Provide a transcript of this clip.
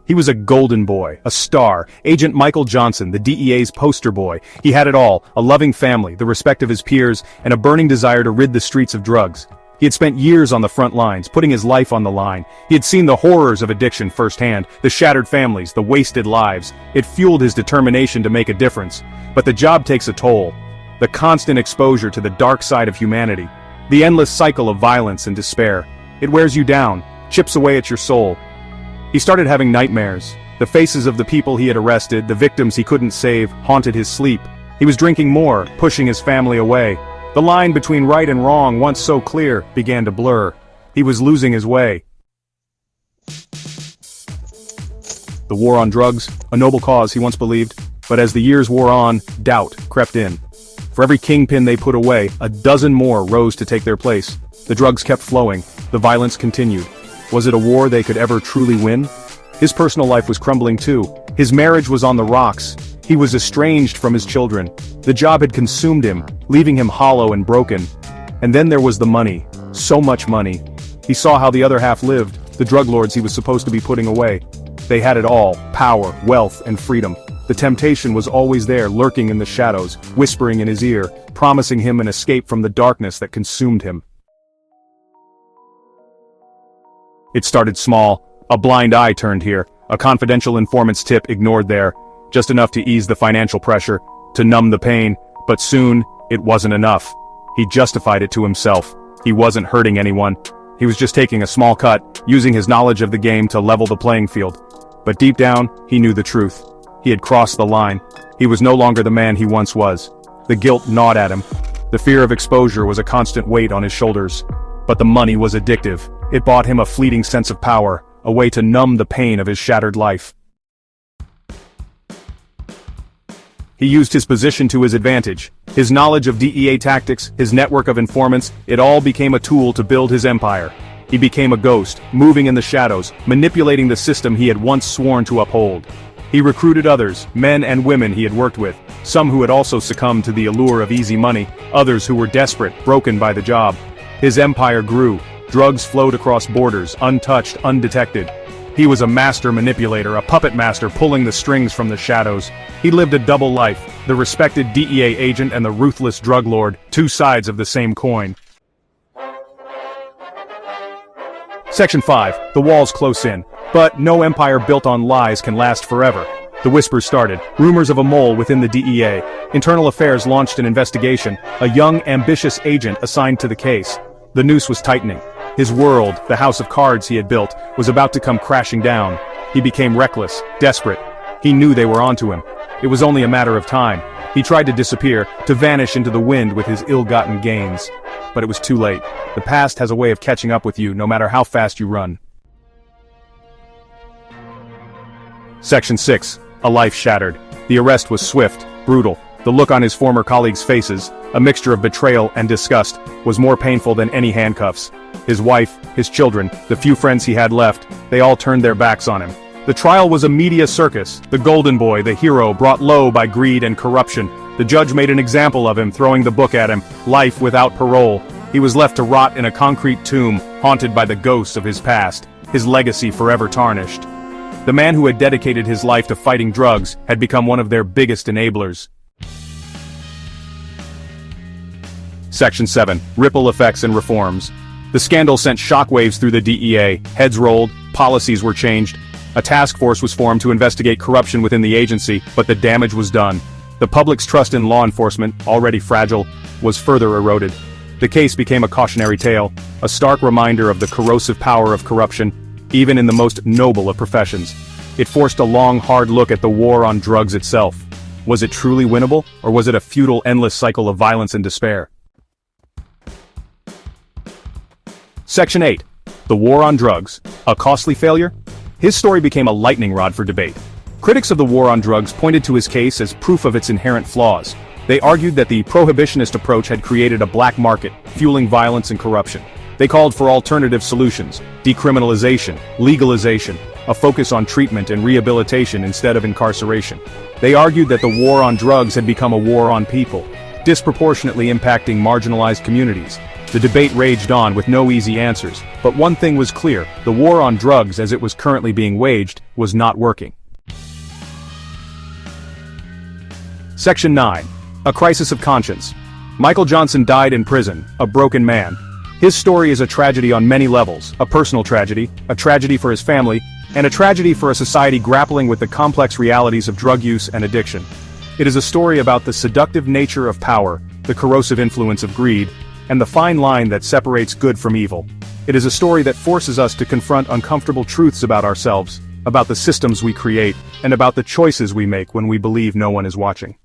He was a golden boy, a star, Agent Michael Johnson, the DEA's poster boy. He had it all, a loving family, the respect of his peers, and a burning desire to rid the streets of drugs. He had spent years on the front lines, putting his life on the line. He had seen the horrors of addiction firsthand, the shattered families, the wasted lives. It fueled his determination to make a difference. But the job takes a toll. The constant exposure to the dark side of humanity. The endless cycle of violence and despair. It wears you down, chips away at your soul. He started having nightmares. The faces of the people he had arrested, the victims he couldn't save, haunted his sleep. He was drinking more, pushing his family away. The line between right and wrong, once so clear, began to blur. He was losing his way. The war on drugs, a noble cause he once believed, but as the years wore on, doubt crept in. For every kingpin they put away, a dozen more rose to take their place. The drugs kept flowing, the violence continued. Was it a war they could ever truly win? His personal life was crumbling too. His marriage was on the rocks. He was estranged from his children. The job had consumed him, leaving him hollow and broken. And then there was the money. So much money. He saw how the other half lived, the drug lords he was supposed to be putting away. They had it all, power, wealth, and freedom. The temptation was always there, lurking in the shadows, whispering in his ear, promising him an escape from the darkness that consumed him. It started small. A blind eye turned here, a confidential informant's tip ignored there, just enough to ease the financial pressure, to numb the pain, but soon, it wasn't enough. He justified it to himself. He wasn't hurting anyone. He was just taking a small cut, using his knowledge of the game to level the playing field. But deep down, he knew the truth. He had crossed the line. He was no longer the man he once was. The guilt gnawed at him. The fear of exposure was a constant weight on his shoulders. But the money was addictive. It bought him a fleeting sense of power, a way to numb the pain of his shattered life. He used his position to his advantage. His knowledge of DEA tactics, his network of informants, it all became a tool to build his empire. He became a ghost, moving in the shadows, manipulating the system he had once sworn to uphold. He recruited others, men and women he had worked with, some who had also succumbed to the allure of easy money, others who were desperate, broken by the job. His empire grew. Drugs flowed across borders, untouched, undetected. He was a master manipulator, a puppet master pulling the strings from the shadows. He lived a double life, the respected DEA agent and the ruthless drug lord, two sides of the same coin. Section 5. The walls close in. But no empire built on lies can last forever. The whispers started, rumors of a mole within the DEA. Internal Affairs launched an investigation, a young, ambitious agent assigned to the case. The noose was tightening. His world, the house of cards he had built, was about to come crashing down. He became reckless, desperate. He knew they were onto him. It was only a matter of time. He tried to disappear, to vanish into the wind with his ill-gotten gains. But it was too late. The past has a way of catching up with you, no matter how fast you run. Section 6. A life shattered. The arrest was swift, brutal. The look on his former colleagues' faces, a mixture of betrayal and disgust, was more painful than any handcuffs. His wife, his children, the few friends he had left, they all turned their backs on him. The trial was a media circus. The golden boy, the hero, brought low by greed and corruption. The judge made an example of him, throwing the book at him, life without parole. He was left to rot in a concrete tomb, haunted by the ghosts of his past, his legacy forever tarnished. The man who had dedicated his life to fighting drugs had become one of their biggest enablers. Section 7. Ripple effects and reforms. The scandal sent shockwaves through the DEA, heads rolled, policies were changed. A task force was formed to investigate corruption within the agency, but the damage was done. The public's trust in law enforcement, already fragile, was further eroded. The case became a cautionary tale, a stark reminder of the corrosive power of corruption, even in the most noble of professions. It forced a long, hard look at the war on drugs itself. Was it truly winnable, or was it a futile, endless cycle of violence and despair? Section 8. The war on drugs. A costly failure? His story became a lightning rod for debate. Critics of the war on drugs pointed to his case as proof of its inherent flaws. They argued that the prohibitionist approach had created a black market, fueling violence and corruption. They called for alternative solutions, decriminalization, legalization, a focus on treatment and rehabilitation instead of incarceration. They argued that the war on drugs had become a war on people, disproportionately impacting marginalized communities. The debate raged on with no easy answers, but one thing was clear: the war on drugs as it was currently being waged was not working. Section 9. A crisis of conscience. Michael Johnson died in prison, a broken man. His story is a tragedy on many levels: a personal tragedy, a tragedy for his family, and a tragedy for a society grappling with the complex realities of drug use and addiction. It is a story about the seductive nature of power, the corrosive influence of greed, and the fine line that separates good from evil. It is a story that forces us to confront uncomfortable truths about ourselves, about the systems we create, and about the choices we make when we believe no one is watching.